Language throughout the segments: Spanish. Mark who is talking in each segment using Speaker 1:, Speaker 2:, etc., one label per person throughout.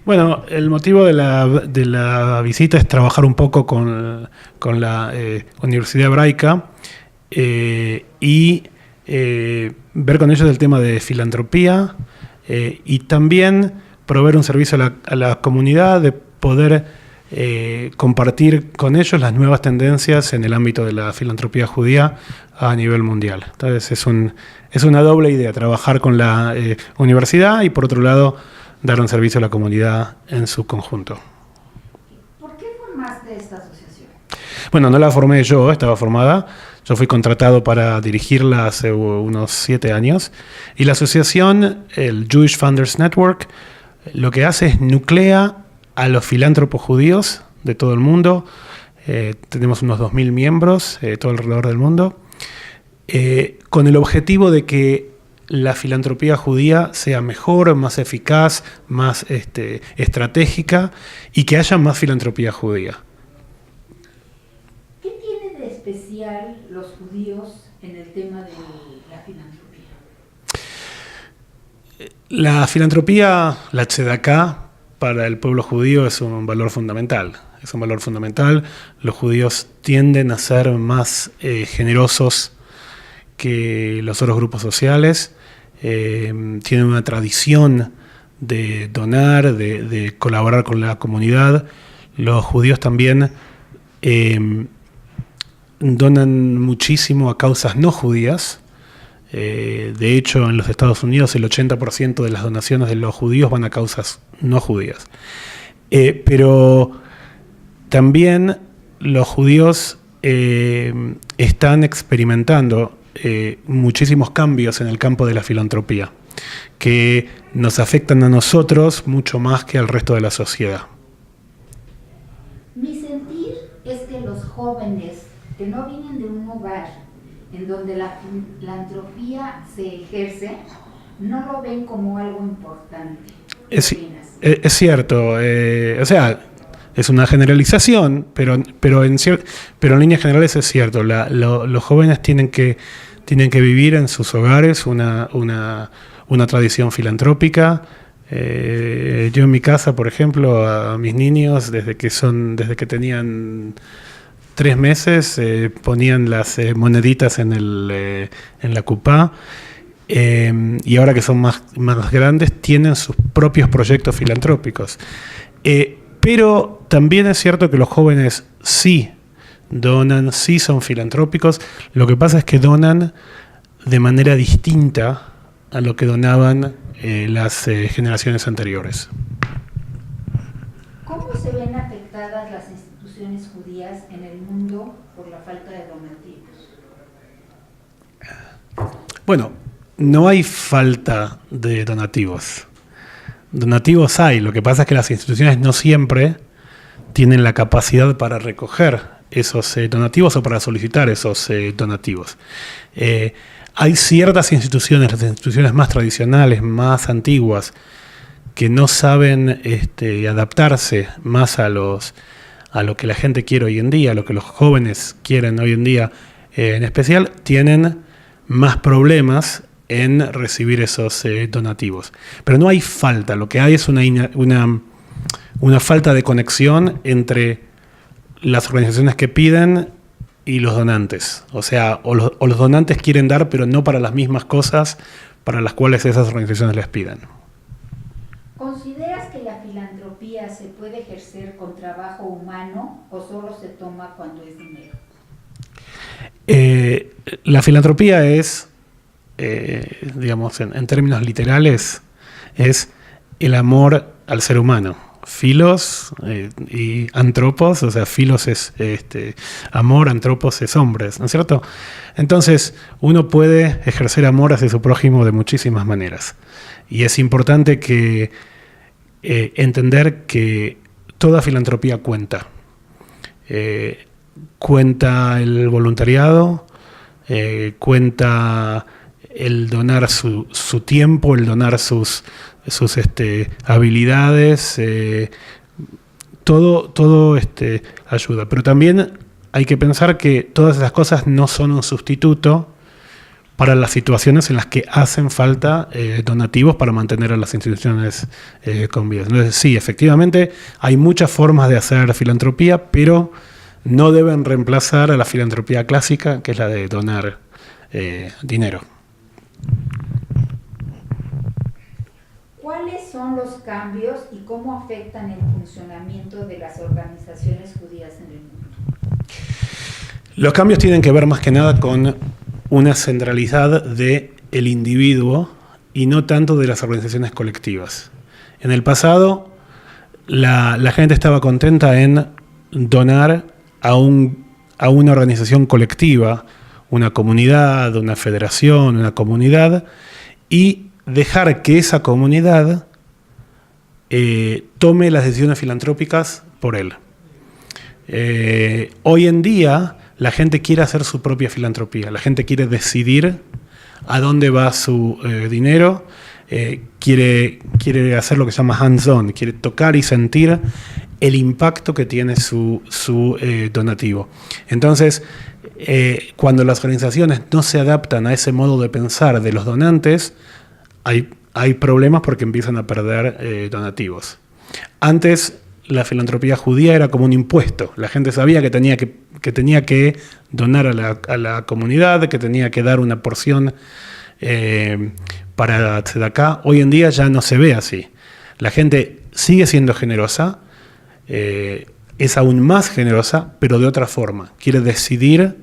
Speaker 1: Bueno, el motivo de la visita es trabajar un poco con la Universidad Hebraica y ver con ellos el tema de filantropía y también proveer un servicio a la comunidad, de poder compartir con ellos las nuevas tendencias en el ámbito de la filantropía judía a nivel mundial. Entonces es una doble idea, trabajar con la universidad y por otro lado dar un servicio a la comunidad en su conjunto.
Speaker 2: ¿Por qué formaste esta asociación?
Speaker 1: Bueno, no la formé yo, estaba formada. Yo fui contratado para dirigirla hace unos 7 años. Y la asociación, el Jewish Funders Network, lo que hace es nuclea a los filántropos judíos de todo el mundo. Tenemos unos 2.000 miembros todo alrededor del mundo, con el objetivo de que la filantropía judía sea mejor, más eficaz, más estratégica y que haya más filantropía judía.
Speaker 2: ¿Qué tiene de especial los judíos en el tema de la filantropía?
Speaker 1: La filantropía, la tzedaká, para el pueblo judío es un valor fundamental. Es un valor fundamental. Los judíos tienden a ser más generosos que los otros grupos sociales. Tienen una tradición de donar, de colaborar con la comunidad. Los judíos también donan muchísimo a causas no judías. De hecho, en los Estados Unidos el 80% de las donaciones de los judíos van a causas no judías. Pero también los judíos están experimentando muchísimos cambios en el campo de la filantropía que nos afectan a nosotros mucho más que al resto de la sociedad.
Speaker 2: Mi sentir es que los jóvenes que no vienen de un hogar en donde la filantropía se ejerce, no lo ven como algo importante.
Speaker 1: Es cierto, o sea, es una generalización, pero en líneas generales es cierto. Los jóvenes tienen que vivir en sus hogares una tradición filantrópica. Yo en mi casa, por ejemplo, a mis niños, desde que tenían 3 meses, ponían las moneditas en la cupá. Y ahora que son más grandes, tienen sus propios proyectos filantrópicos. Pero también es cierto que los jóvenes sí donan, sí son filantrópicos. Lo que pasa es que donan de manera distinta a lo que donaban las generaciones anteriores.
Speaker 2: ¿Cómo se ven afectadas las instituciones judías en el mundo por la falta de donativos?
Speaker 1: Bueno, no hay falta de donativos. Donativos hay, lo que pasa es que las instituciones no siempre tienen la capacidad para recoger esos donativos o para solicitar esos donativos. Hay ciertas instituciones, las instituciones más tradicionales, más antiguas, que no saben adaptarse más a lo que la gente quiere hoy en día, a lo que los jóvenes quieren hoy en día, en especial, tienen más problemas en recibir esos donativos. Pero no hay falta, lo que hay es una falta de conexión entre las organizaciones que piden y los donantes. O sea, o los donantes quieren dar, pero no para las mismas cosas para las cuales esas organizaciones les piden.
Speaker 2: ¿Consideras que la filantropía se puede ejercer con trabajo humano o solo se toma cuando es dinero?
Speaker 1: La filantropía es, digamos, en términos literales, es el amor al ser humano. Filos y antropos, o sea, filos es amor, antropos es hombres, ¿no es cierto? Entonces, uno puede ejercer amor hacia su prójimo de muchísimas maneras. Y es importante entender que toda filantropía cuenta. Cuenta el voluntariado, cuenta el donar su tiempo, el donar sus habilidades, todo ayuda. Pero también hay que pensar que todas esas cosas no son un sustituto para las situaciones en las que hacen falta donativos para mantener a las instituciones con vida. Entonces, sí, efectivamente, hay muchas formas de hacer filantropía, pero no deben reemplazar a la filantropía clásica, que es la de donar dinero.
Speaker 2: ¿Cuáles son los cambios y cómo afectan el funcionamiento de las organizaciones judías en el mundo?
Speaker 1: Los cambios tienen que ver más que nada con una centralidad del individuo y no tanto de las organizaciones colectivas. En el pasado, la gente estaba contenta en donar a una organización colectiva, una comunidad, una federación, una comunidad, y dejar que esa comunidad tome las decisiones filantrópicas por él. Hoy en día la gente quiere hacer su propia filantropía, la gente quiere decidir a dónde va su dinero, quiere hacer lo que se llama hands-on, quiere tocar y sentir el impacto que tiene su donativo. Entonces, cuando las organizaciones no se adaptan a ese modo de pensar de los donantes, hay problemas porque empiezan a perder donativos. Antes, la filantropía judía era como un impuesto. La gente sabía que tenía que donar a la comunidad, que tenía que dar una porción para tzedaká. Hoy en día ya no se ve así. La gente sigue siendo generosa, es aún más generosa, pero de otra forma. Quiere decidir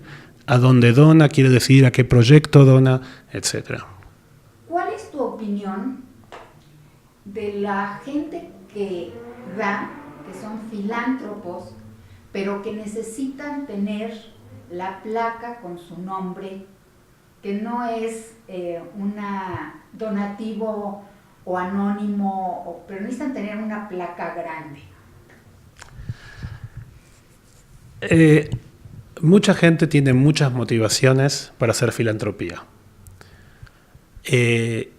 Speaker 1: a dónde dona, quiere decidir a qué proyecto dona, etc.
Speaker 2: ¿Cuál es tu opinión de la gente que da, que son filántropos, pero que necesitan tener la placa con su nombre, que no es un donativo o anónimo, pero necesitan tener una placa grande?
Speaker 1: Mucha gente tiene muchas motivaciones para hacer filantropía. El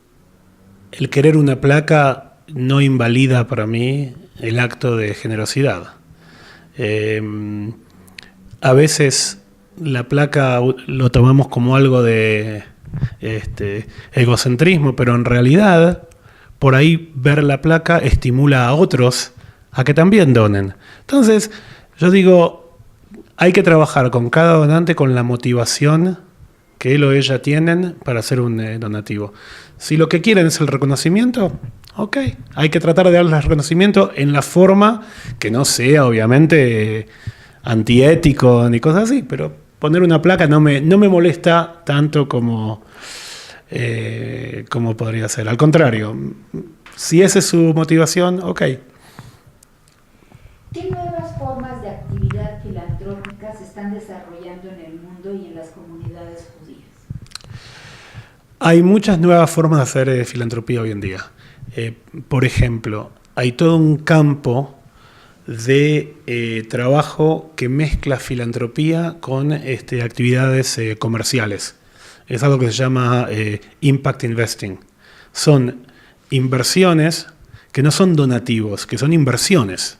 Speaker 1: querer una placa no invalida para mí el acto de generosidad. A veces la placa lo tomamos como algo de egocentrismo, pero en realidad por ahí ver la placa estimula a otros a que también donen. Entonces, yo digo, hay que trabajar con cada donante con la motivación que él o ella tienen para hacer un donativo. Si lo que quieren es el reconocimiento, ok, hay que tratar de darles el reconocimiento en la forma que no sea, obviamente, antiético ni cosas así, pero poner una placa no me molesta tanto como podría ser. Al contrario, si esa es su motivación, ok.
Speaker 2: ¿Qué nuevas formas de actividad filantrópica se están desarrollando en el mundo y en las comunidades judías?
Speaker 1: Hay muchas nuevas formas de hacer filantropía hoy en día. Por ejemplo, hay todo un campo de trabajo que mezcla filantropía con actividades comerciales. Es algo que se llama impact investing. Son inversiones que no son donativos, que son inversiones,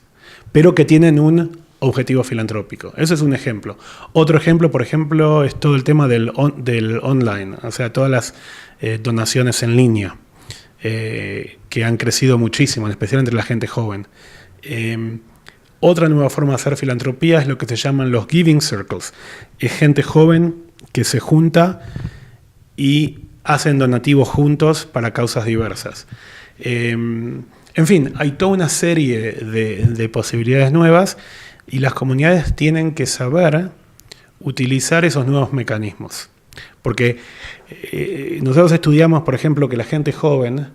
Speaker 1: pero que tienen un objetivo filantrópico. Ese es un ejemplo. Otro ejemplo, por ejemplo, es todo el tema del online, o sea, todas las donaciones en línea, que han crecido muchísimo, en especial entre la gente joven. Otra nueva forma de hacer filantropía es lo que se llaman los giving circles. Es gente joven que se junta y hacen donativos juntos para causas diversas. En fin, hay toda una serie de posibilidades nuevas y las comunidades tienen que saber utilizar esos nuevos mecanismos. Porque nosotros estudiamos, por ejemplo, que la gente joven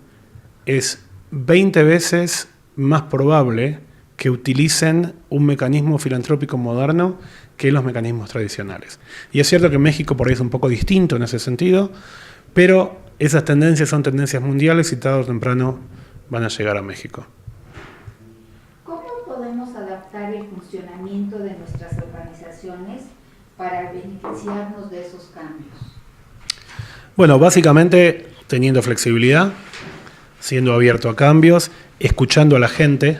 Speaker 1: es 20 veces más probable que utilicen un mecanismo filantrópico moderno que los mecanismos tradicionales. Y es cierto que México por ahí es un poco distinto en ese sentido, pero esas tendencias son tendencias mundiales y tarde o temprano van a llegar a México.
Speaker 2: ¿Cómo podemos adaptar el funcionamiento de nuestras organizaciones para beneficiarnos de esos cambios?
Speaker 1: Bueno, básicamente teniendo flexibilidad, siendo abierto a cambios, escuchando a la gente.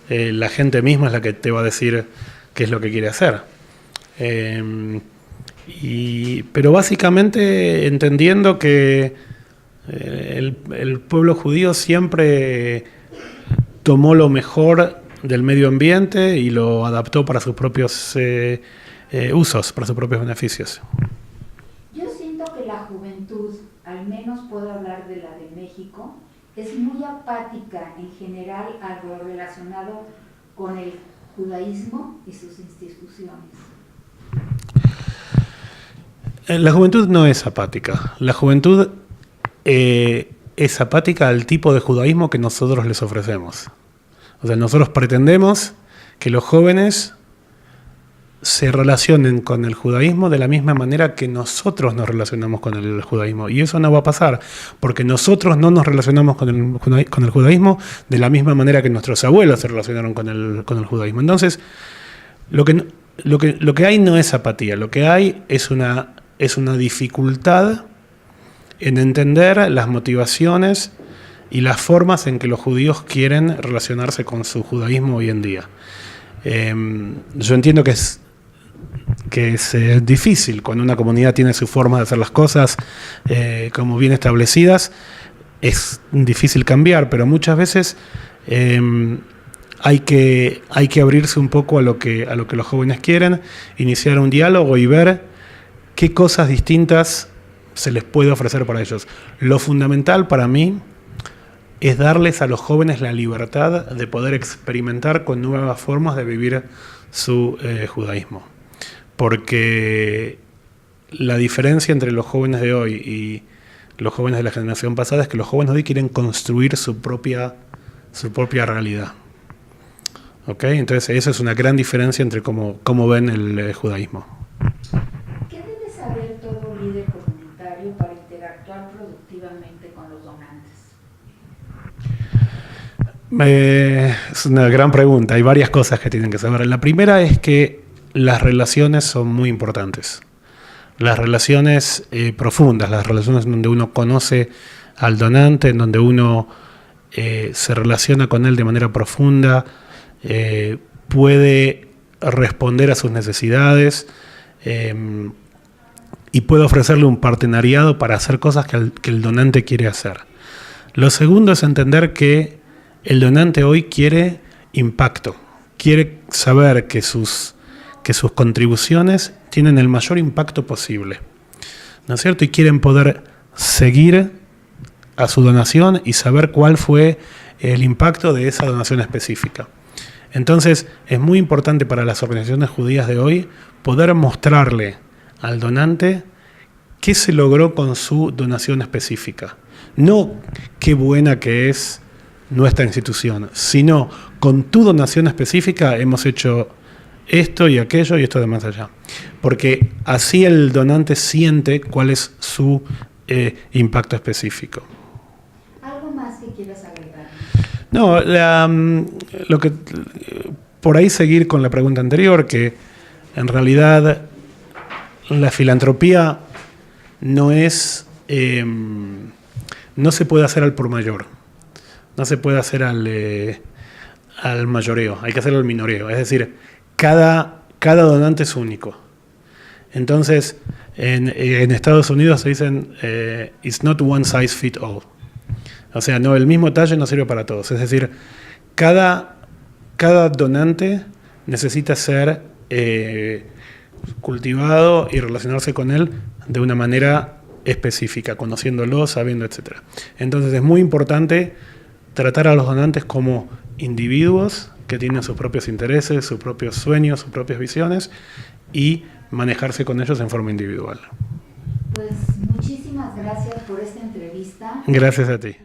Speaker 1: La gente misma es la que te va a decir qué es lo que quiere hacer. Pero básicamente entendiendo que el pueblo judío siempre tomó lo mejor del medio ambiente y lo adaptó para sus propios usos, para sus propios beneficios.
Speaker 2: Yo siento que la juventud, al menos puedo hablar de la de México, es muy apática en general a lo relacionado con el judaísmo y sus instituciones.
Speaker 1: La juventud no es apática. La juventud es apática al tipo de judaísmo que nosotros les ofrecemos. O sea, nosotros pretendemos que los jóvenes se relacionen con el judaísmo de la misma manera que nosotros nos relacionamos con el judaísmo. Y eso no va a pasar, porque nosotros no nos relacionamos con el judaísmo de la misma manera que nuestros abuelos se relacionaron con el judaísmo. Entonces, lo que hay no es apatía, lo que hay es una dificultad en entender las motivaciones y las formas en que los judíos quieren relacionarse con su judaísmo hoy en día. Yo entiendo que es difícil cuando una comunidad tiene su forma de hacer las cosas como bien establecidas, es difícil cambiar, pero muchas veces hay que abrirse un poco a lo que los jóvenes quieren, iniciar un diálogo y ver qué cosas distintas se les puede ofrecer para ellos. Lo fundamental para mí es darles a los jóvenes la libertad de poder experimentar con nuevas formas de vivir su judaísmo. Porque la diferencia entre los jóvenes de hoy y los jóvenes de la generación pasada es que los jóvenes de hoy quieren construir su propia realidad. ¿Okay? Entonces esa es una gran diferencia entre cómo ven el judaísmo.
Speaker 2: ¿Qué debe saber todo líder comunitario para interactuar productivamente con los donantes?
Speaker 1: Es una gran pregunta. Hay varias cosas que tienen que saber. La primera es que las relaciones son muy importantes. Las relaciones profundas, las relaciones donde uno conoce al donante, en donde uno se relaciona con él de manera profunda, puede responder a sus necesidades y puede ofrecerle un partenariado para hacer cosas que el donante quiere hacer. Lo segundo es entender que el donante hoy quiere impacto, quiere saber que sus contribuciones tienen el mayor impacto posible, ¿no es cierto? Y quieren poder seguir a su donación y saber cuál fue el impacto de esa donación específica. Entonces, es muy importante para las organizaciones judías de hoy poder mostrarle al donante qué se logró con su donación específica. No qué buena que es nuestra institución, sino con tu donación específica hemos hecho esto y aquello y esto de más allá. Porque así el donante siente cuál es su impacto específico.
Speaker 2: ¿Algo más que quieras agregar?
Speaker 1: No, por ahí seguir con la pregunta anterior, que en realidad la filantropía no es, no se puede hacer al por mayor, no se puede hacer al mayoreo, hay que hacerlo al minoreo, es decir, cada donante es único. Entonces, en Estados Unidos se dicen, it's not one size fit all. O sea, no, el mismo talle no sirve para todos. Es decir, cada donante necesita ser cultivado y relacionarse con él de una manera específica, conociéndolo, sabiendo, etc. Entonces, es muy importante tratar a los donantes como individuos que tienen sus propios intereses, sus propios sueños, sus propias visiones y manejarse con ellos en forma individual.
Speaker 2: Pues muchísimas gracias por esta entrevista.
Speaker 1: Gracias a ti.